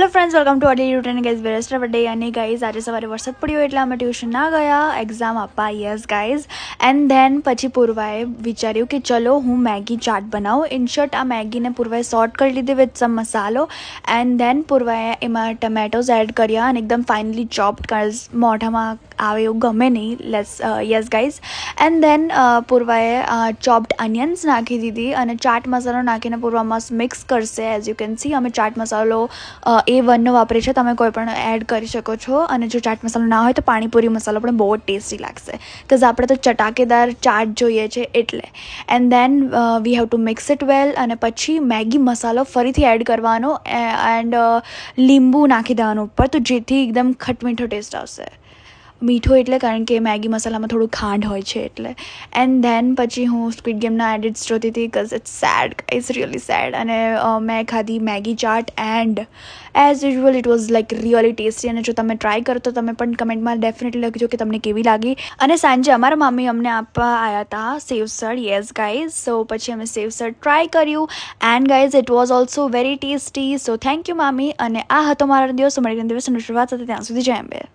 Hello friends, welcome to daily routine guys વેરેસ્ટ day. અને guys આજે સવારે વરસાદ પડ્યો એટલે અમે ટ્યુશન ના ગયા એક્ઝામ આપવા. Yes guys. એન્ડ ધેન પછી પૂર્વાએ વિચાર્યું કે ચલો હું મેગી ચાટ બનાવું. ઇન શોર્ટ આ મેગીને પૂર્વાએ સોર્ટ કરી લીધી વિથ સમ મસાલો. એન્ડ ધેન પૂર્વાએ એમાં ટમેટોઝ એડ કર્યા અને એકદમ ફાઇનલી ચોપ્ડ કર્સ. મોઢામાં આવે એવું ગમે નહીં. Yes guys. And then પૂર્વાએ chopped અનિયન્સ નાખી દીધી અને ચાટ મસાલો નાખીને પૂર્વા મસ્ત મિક્સ કરશે. એઝ યુ કેન સી અમે ચાટ મસાલો A1નો વાપરે છે. તમે કોઈ પણ એડ કરી શકો છો. અને જો ચાટ મસાલો ના હોય તો પાણીપુરી મસાલો પણ બહુ જ ટેસ્ટી લાગશે. બિકોઝ આપણે તો ચટાકેદાર ચાટ જોઈએ છે એટલે. And then we have to mix it વેલ. અને પછી મેગી મસાલો ફરીથી એડ કરવાનો એન્ડ લીંબુ નાખી દેવાનું ઉપર, તો જેથી એકદમ ખટમીઠો ટેસ્ટ આવશે. મીઠો એટલે કારણ કે મેગી મસાલામાં થોડું ખાંડ હોય છે એટલે. એન્ડ ધેન પછી હું સ્ક્વિડ ગેમના એડિટ્સ જોતી હતી because it's sad, it's really sad. અને મેં ખાધી Maggi chaat and as usual it was like really tasty. અને જો તમે ટ્રાય કરો તો તમે પણ કમેન્ટમાં ડેફિનેટલી લખજો કે તમને કેવી લાગી. અને સાંજે અમારા મામી અમને આપવા આવ્યા હતા સેવસળ. Yes guys. સો પછી અમે સેવસળ ટ્રાય કર્યું and guys it was also very tasty. So thank you મામી. અને આ હતો મારા દિવસ. મળીને દિવસની શરૂઆત હતી. ત્યાં સુધી જય અંબે.